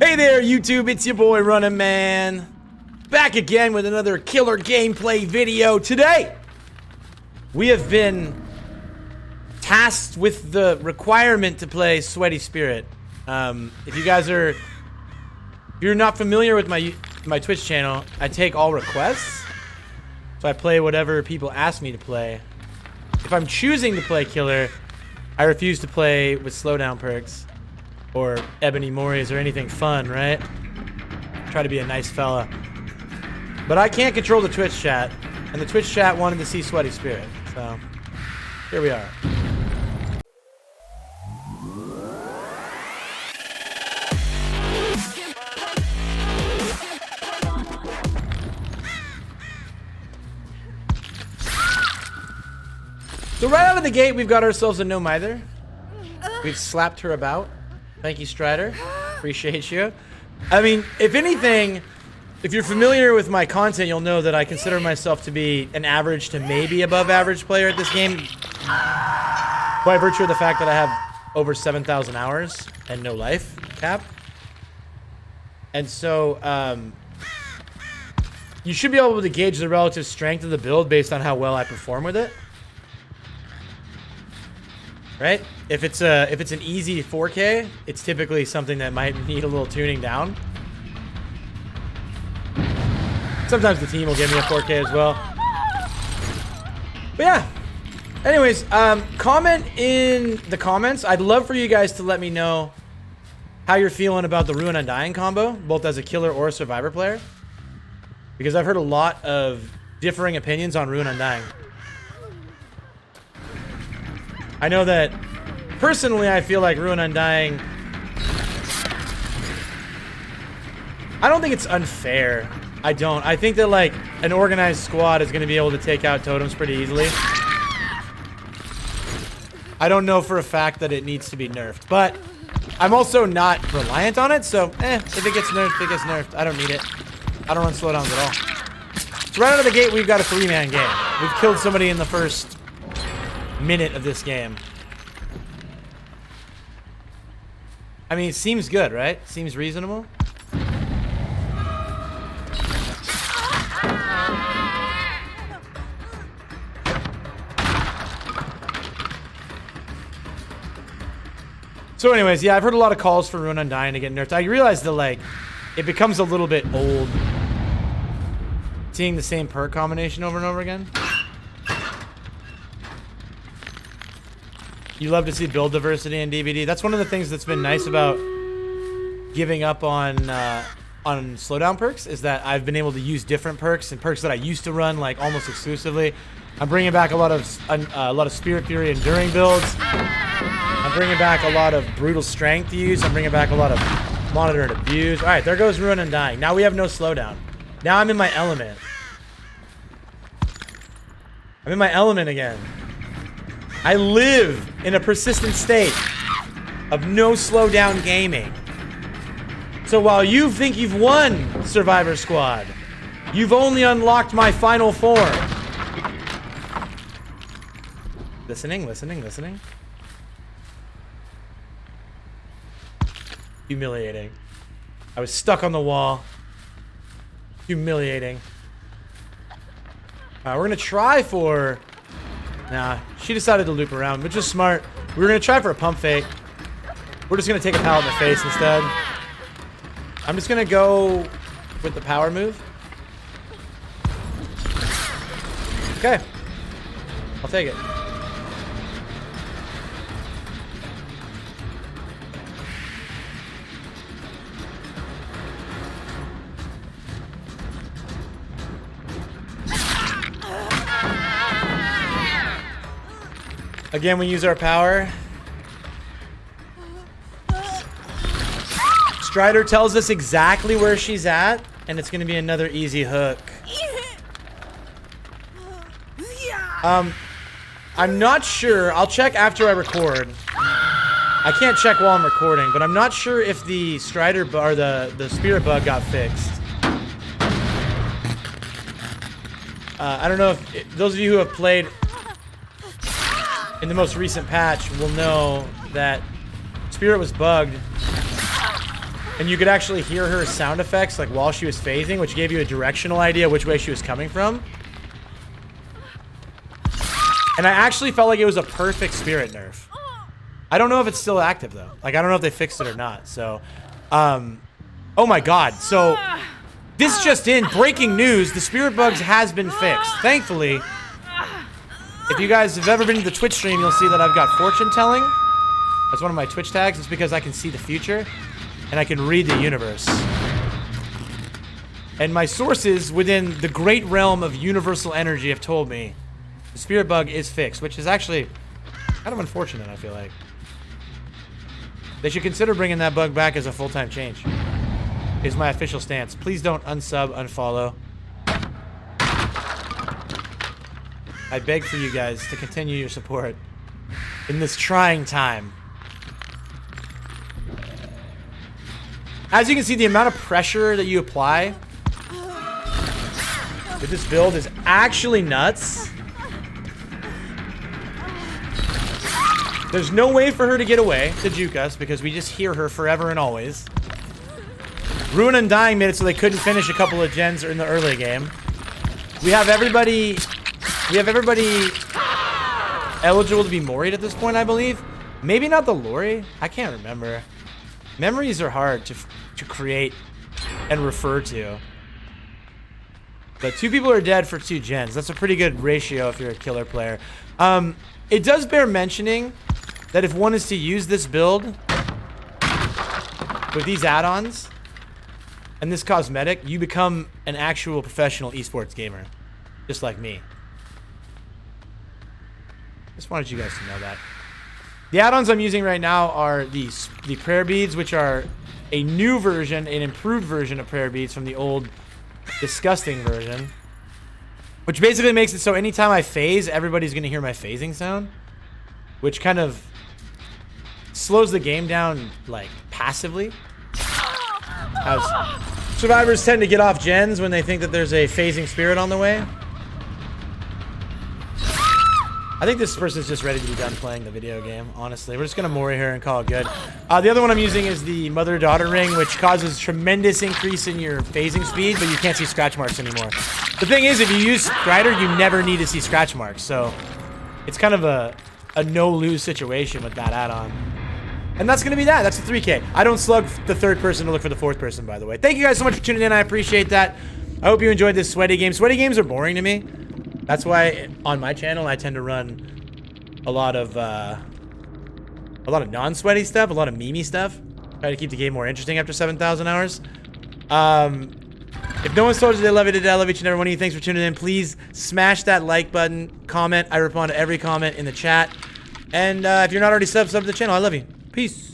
Hey there, YouTube, it's your boy Runningman. Back again with another killer gameplay video. Today, we have been tasked with the requirement to play Sweaty Spirit. If you're not familiar with my Twitch channel, I take all requests. So I play whatever people ask me to play. If I'm choosing to play killer, I refuse to play with slowdown perks or ebony moris or anything fun, right? Try to be a nice fella. But I can't control the Twitch chat, and the Twitch chat wanted to see Sweaty Spirit, so here we are. So right out of the gate, we've got ourselves a no mither. We've slapped her about. Thank you, Strider. Appreciate you. I mean, if anything, if you're familiar with my content, you'll know that I consider myself to be an average to maybe above average player at this game, by virtue of the fact that I have over 7,000 hours and no life cap. And so, you should be able to gauge the relative strength of the build based on how well I perform with it. Right? If it's an easy 4K, it's typically something that might need a little tuning down. Sometimes the team will give me a 4K as well. But yeah. Anyways, comment in the comments. I'd love for you guys to let me know how you're feeling about the Ruin Undying combo, both as a killer or a survivor player. Because I've heard a lot of differing opinions on Ruin Undying. I know that, personally, I feel like Ruin Undying... I don't think it's unfair. I don't. I think that, like, an organized squad is going to be able to take out totems pretty easily. I don't know for a fact that it needs to be nerfed, but I'm also not reliant on it, so, if it gets nerfed, it gets nerfed. I don't need it. I don't run slowdowns at all. So right out of the gate, we've got a 3-man game. We've killed somebody in the first minute of this game. I mean, it seems good, right? Seems reasonable. So anyways, yeah, I've heard a lot of calls for Ruin Undying to get nerfed. I realize that, like, it becomes a little bit old seeing the same perk combination over and over again. You love to see build diversity in DBD. That's one of the things that's been nice about giving up on slowdown perks, is that I've been able to use different perks and perks that I used to run like almost exclusively. I'm bringing back a lot of Spirit Fury enduring builds. I'm bringing back a lot of brutal strength use. I'm bringing back a lot of monitor and abuse. All right, there goes Ruin Undying. Now we have no slowdown. Now I'm in my element. I'm in my element again. I live in a persistent state of no slowdown gaming. So while you think you've won, Survivor Squad, you've only unlocked my final form. Listening, listening, listening. Humiliating. I was stuck on the wall. Humiliating. We're gonna try for... Nah, she decided to loop around, which is smart. We were gonna try for a pump fake. We're just gonna take a pallet in the face instead. I'm just gonna go with the power move. Okay. I'll take it. Again, we use our power. Strider tells us exactly where she's at, and it's going to be another easy hook. I'm not sure. I'll check after I record. I can't check while I'm recording, but I'm not sure if the Strider or the Spirit bug got fixed. I don't know if those of you who have played in the most recent patch will know that Spirit was bugged And you could actually hear her sound effects like while she was phasing, which gave you a directional idea which way she was coming from. And I actually felt like it was a perfect spirit nerf. I don't know if it's still active though. Like I don't know if they fixed it or not. So, oh my god. So this just in, breaking news, the spirit bugs has been fixed. Thankfully, if you guys have ever been to the Twitch stream, you'll see that I've got fortune telling. That's one of my Twitch tags. It's because I can see the future and I can read the universe. And my sources within the great realm of universal energy have told me the spirit bug is fixed, which is actually kind of unfortunate, I feel like. They should consider bringing that bug back as a full-time change. Is my official stance. Please don't unsub, unfollow. I beg for you guys to continue your support in this trying time. As you can see, the amount of pressure that you apply with this build is actually nuts. There's no way for her to get away to juke us because we just hear her forever and always. Ruin and Dying made it so they couldn't finish a couple of gens in the early game. We have everybody eligible to be Mori'd at this point, I believe. Maybe not the Lori. I can't remember. Memories are hard to create and refer to. But 2 people are dead for 2 gens. That's a pretty good ratio if you're a killer player. It does bear mentioning that if one is to use this build with these add-ons and this cosmetic, you become an actual professional esports gamer, just like me. Just wanted you guys to know that. The add-ons I'm using right now are the prayer beads, which are a new version, an improved version of prayer beads from the old disgusting version. Which basically makes it so anytime I phase, everybody's going to hear my phasing sound. Which kind of slows the game down, like, passively. As survivors tend to get off gens when they think that there's a phasing spirit on the way. I think this person's just ready to be done playing the video game, honestly. We're just going to Mori her and call it good. The other one I'm using is the mother-daughter ring, which causes tremendous increase in your phasing speed, but you can't see scratch marks anymore. The thing is, if you use Strider, you never need to see scratch marks, so it's kind of a no-lose situation with that add-on. And that's going to be that. That's the 3K. I don't slug the 3rd person to look for the 4th person, by the way. Thank you guys so much for tuning in. I appreciate that. I hope you enjoyed this sweaty game. Sweaty games are boring to me. That's why on my channel I tend to run a lot of non-sweaty stuff, a lot of meme-y stuff. Try to keep the game more interesting after 7,000 hours. If no one's told you they love you today, I love each and every one of you. Thanks for tuning in. Please smash that like button, comment. I respond to every comment in the chat. And if you're not already sub to the channel, I love you. Peace.